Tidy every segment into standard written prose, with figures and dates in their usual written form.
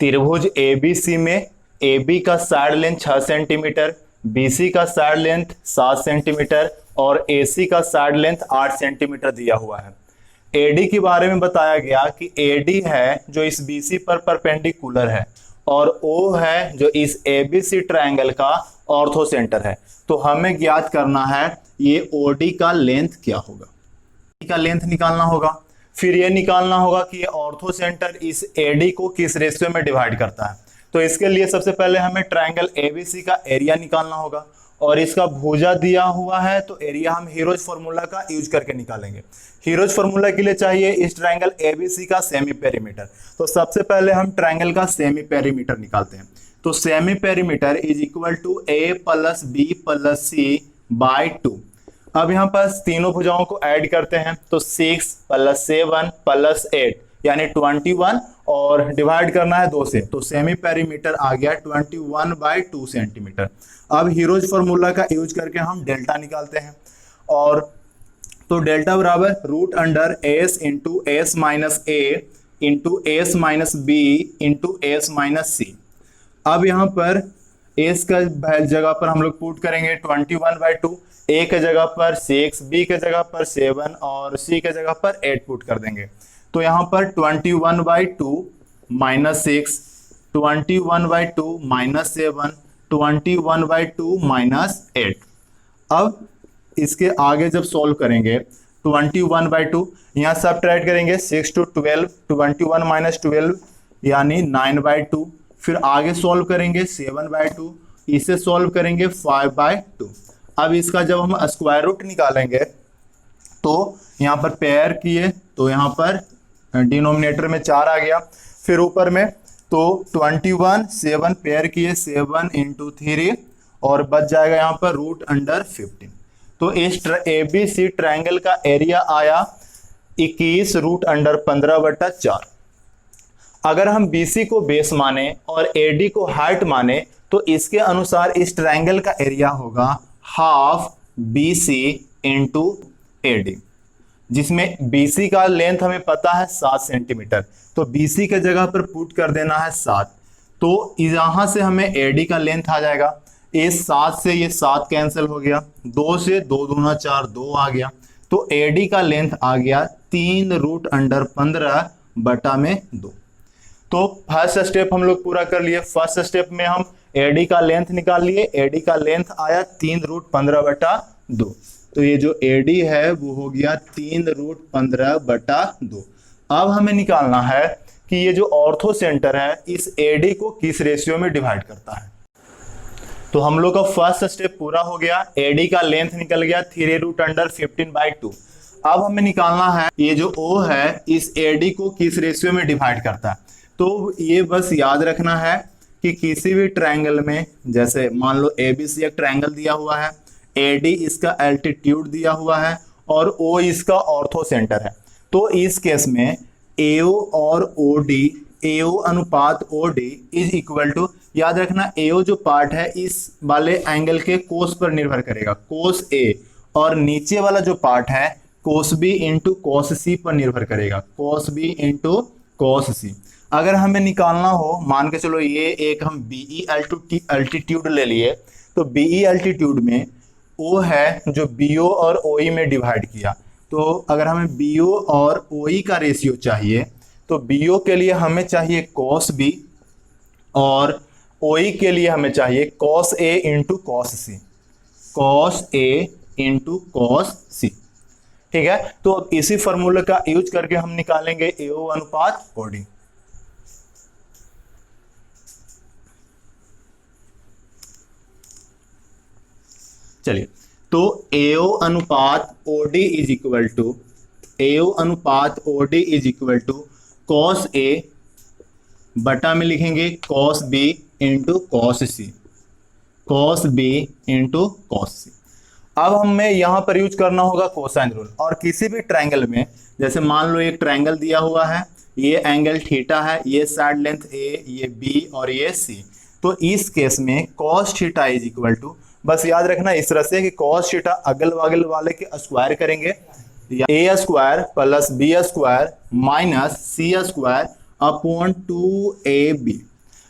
त्रिभुज एबीसी में AB का साइड लेंथ 6 सेंटीमीटर, BC का साइड लेंथ 7 सेंटीमीटर और AC का साइड लेंथ 8 सेंटीमीटर दिया हुआ है। AD के बारे में बताया गया कि AD है जो इस BC पर परपेंडिकुलर है और O है जो इस ABC ट्रायंगल का ऑर्थो सेंटर है। तो हमें ज्ञात करना है ये OD का लेंथ क्या होगा, का लेंथ निकालना होगा। फिर ये निकालना होगा कि ये ऑर्थो सेंटर इस AD को किस रेशियो में डिवाइड करता है। तो इसके लिए सबसे पहले हमें ट्रायंगल ABC का एरिया निकालना होगा और इसका भुजा दिया हुआ है तो एरिया हम हीरोज फार्मूला का यूज करके निकालेंगे। हीरोज फार्मूला के लिए चाहिए इस ट्रायंगल ABC का सेमी पेरीमीटर। तो सबसे पहले हम ट्रायंगल का सेमी पेरीमीटर निकालते हैं। तो semi perimeter is equal to A plus B plus C by 2। अब यहाँ पर तीनों भुजाओं को ऐड करते हैं तो 6 प्लस 7 प्लस 8 यानी 21 और डिवाइड करना है 2 से, तो सेमी पेरीमीटर आ गया 21/2 सेंटीमीटर। अब हीरोज फार्मूला का यूज करके हम डेल्टा निकालते हैं और तो डेल्टा बराबर root under S into S minus A into S minus B into S minus C. अब यहाँ पर S का जगह पर हम लोग पुट करेंगे 21/2, A के जगह पर 6, B के जगह पर 7 और C के जगह पर 8 पुट कर देंगे। तो यहाँ पर 21/2 माइनस 6, 21/2 माइनस 7, 21/2 माइनस 8। अब इसके आगे जब सॉल्व करेंगे 21/2 यहाँ सब्ट्रैक्ट करेंगे 6 to 12, 21 माइनस 12 यानी 9/2। फिर आगे सॉल्व करेंगे 7/2, इसे सॉल्व करेंगे 5/2। अब इसका जब हम स्क्वायर रूट निकालेंगे तो यहाँ पर पेयर किए तो यहाँ पर डिनोमिनेटर में 4 आ गया। फिर ऊपर में तो 21 7 पेयर किए 7 इंटू 3 और बच जाएगा यहाँ पर रूट अंडर 15। तो इस ABC ट्रायंगल का एरिया आया 21 रूट अंडर 15/4। अगर हम BC को बेस माने और AD को हाइट माने तो इसके अनुसार इस ट्रायंगल का एरिया होगा हाफ BC इंटू AD, जिसमें BC का लेंथ हमें पता है 7 सेंटीमीटर, तो BC के जगह पर पुट कर देना है 7। तो यहां से हमें AD का लेंथ आ जाएगा। इस 7 से ये 7 कैंसिल हो गया, 2 से 2 दूना 4 2 आ गया। तो AD का लेंथ आ गया 3 रूट अंडर 15/2। तो फर्स्ट स्टेप हम लोग पूरा कर लिए। फर्स्ट स्टेप में हम AD का लेंथ निकाल लिए, AD का लेंथ आया 3 रूट 15/2। तो ये जो AD है वो हो गया 3 रूट 15/2। अब हमें निकालना है कि ये जो ऑर्थो सेंटर है इस AD को किस रेशियो में डिवाइड करता है। तो हम लोग का फर्स्ट स्टेप पूरा हो गया, AD का लेंथ निकल गया 3 रूट अंडर 15/2। अब हमें निकालना है ये जो O है इस AD को किस रेशियो में डिवाइड करता है। तो ये बस याद रखना है कि किसी भी ट्रायंगल में, जैसे मान लो ABC एक ट्रायंगल दिया हुआ है, AD इसका एल्टीट्यूड दिया हुआ है और O इसका ऑर्थो सेंटर है। तो इस केस में AO और OD, AO अनुपात OD इज इक्वल टू, याद रखना AO जो पार्ट है इस वाले एंगल के कोस पर निर्भर करेगा, कोस A, और नीचे वाला जो पार्ट है कोस B इंटू कोस C पर निर्भर करेगा, कोस B इंटू कोस C। अगर हमें निकालना हो, मान के चलो ये एक हम BE एल्टीट्यूड ले लिए, तो BE एल्टीट्यूड में O है जो BO और OE में डिवाइड किया। तो अगर हमें BO और OE का रेशियो चाहिए तो BO के लिए हमें चाहिए cos B और OE के लिए हमें चाहिए cos A into cos C, cos A into cos C। ठीक है, तो अब इसी फॉर्मूले का यूज करके हम निकालेंगे AO अनुपात OD। चलिए, तो AO अनुपात OD is equal to, AO अनुपात OD is equal to cos A बटा में लिखेंगे cos B into cos C, cos B into cos C। अब हमें यहां पर यूज करना होगा कोसाइन रूल। और किसी भी ट्रायंगल में, जैसे मान लो एक ट्रायंगल दिया हुआ है, ये एंगल थीटा है, ये साइड लेंथ A, ये B और ये C। तो इस केस में cos theta is equal to, बस याद रखना इस तरह से कि cos थीटा अगल बगल वाले के स्क्वायर करेंगे, A square plus B square minus C square upon 2AB।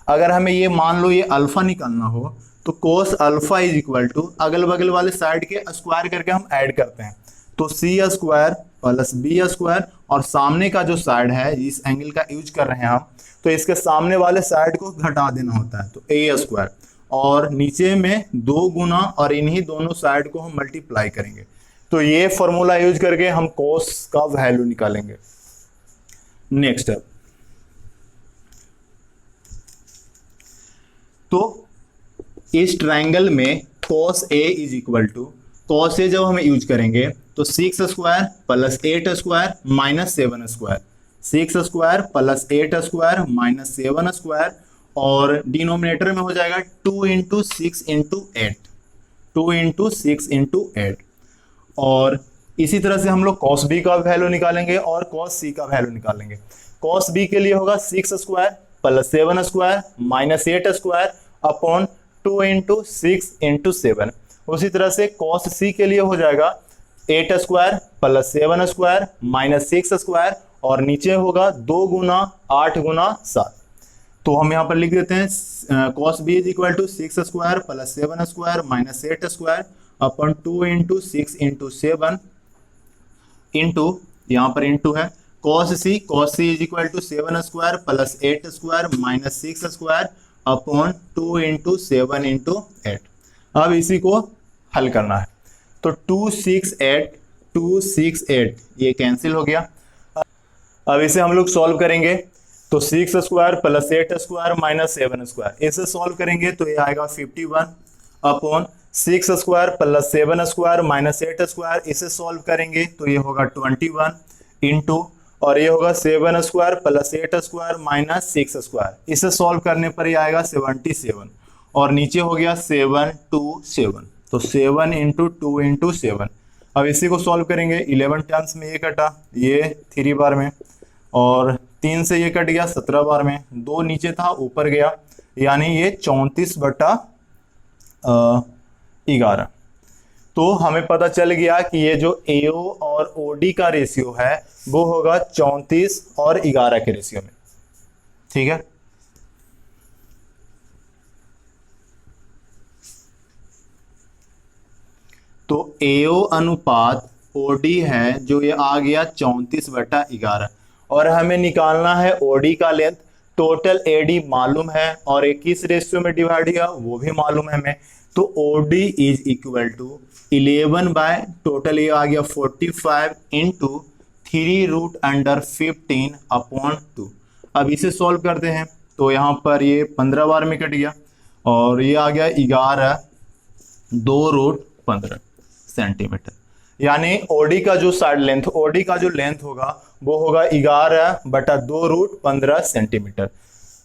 अगर हमें ये मान लो ये अल्फा निकालना हो तो cos alpha is equal to अगल बगल वाले साइड के स्क्वायर करके हम ऐड करते हैं, तो सी स्क्वायर प्लस बी स्क्वायर, और सामने का जो साइड है इस एंगल का यूज कर रहे हैं हम, तो इसके सामने वाले साइड को घटा देना होता है, तो ए स्क्वायर, और नीचे में 2 गुना और इन्हीं दोनों साइड को हम मल्टीप्लाई करेंगे। तो ये फॉर्मूला यूज करके हम कोस का वैल्यू निकालेंगे। नेक्स्ट है, तो इस ट्राइंगल में cos A is equal to, cos A जब हम यूज करेंगे तो 6 square plus 8 square minus 7 square, 6 square plus 8 square minus 7 square, और डिनोमिनेटर में हो जाएगा 2 इंटू 6 इंटू 8, 2 इंटू 6 इंटू 8। और इसी तरह से हम लोग cos B का वैल्यू निकालेंगे और cos C का वैल्यू निकालेंगे। cos B के लिए होगा 6 square plus 7 square minus 8 square upon 2 into 6 into 7। उसी तरह से cos C के लिए हो जाएगा 8 square plus 7 square minus 6 square, और नीचे होगा 2 गुना 8 गुना 7। तो हम यहाँ पर लिख देते हैं cos B is equal to 6 square plus 7 square minus 8 square upon 2 into 6 into 7 into, यहाँ पर इंटू है, cos C is equal to 7 square plus 8 square minus 6 square upon 2 into 7 into 8। अब इसी को हल करना है, तो 268 ये कैंसिल हो गया। अब इसे हम लोग सॉल्व करेंगे, तो 6 square plus 8 square minus 7 square, इसे सॉल्व करेंगे तो ये आएगा 51 upon 6 square plus 7 square minus 8 square, इसे सॉल्व करेंगे तो ये होगा 21 इंटू, और ये होगा 7 square plus 8 square minus 6 square, इसे सॉल्व करने पर ये आएगा 77, और नीचे हो गया 727, तो 7 इंटू 2 इंटू 7। अब इसी को सॉल्व करेंगे, 11 टर्म्स में ये कटा, ये 3 बार में, और 3 से ये कट गया 17 बार में, 2 नीचे था ऊपर गया, यानी ये 34/11। तो हमें पता चल गया कि ये जो AO और OD का रेशियो है वो होगा 34 और 11 के रेशियो में, ठीक है। तो AO अनुपात OD है जो ये आ गया 34/11, और हमें निकालना है OD का लेंथ। टोटल AD मालूम है और एक किस रेशियो में डिवाइड किया वो भी मालूम है हमें, तो OD is equal to 11 by total ये आ गया 45 इंटू 3√15 अपॉन 2। अब इसे सॉल्व करते हैं, तो यहाँ पर ये 15 बार में कट गया, और ये आ गया 11 2√15 सेंटीमीटर, यानी OD का जो साइड लेंथ, OD का जो लेंथ होगा वो होगा 11/2√15 सेंटीमीटर।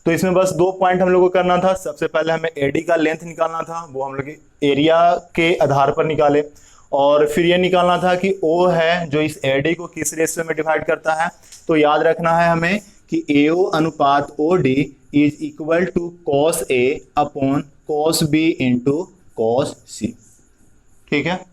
तो इसमें बस 2 पॉइंट हम लोग को करना था। सबसे पहले हमें AD का लेंथ निकालना था, वो हम लोग एरिया के आधार पर निकाले, और फिर ये निकालना था कि O है जो इस AD को किस रेशियो में डिवाइड करता है। तो याद रखना है हमें कि AO अनुपात OD is equal to cos A upon cos B into cos C, ठीक है।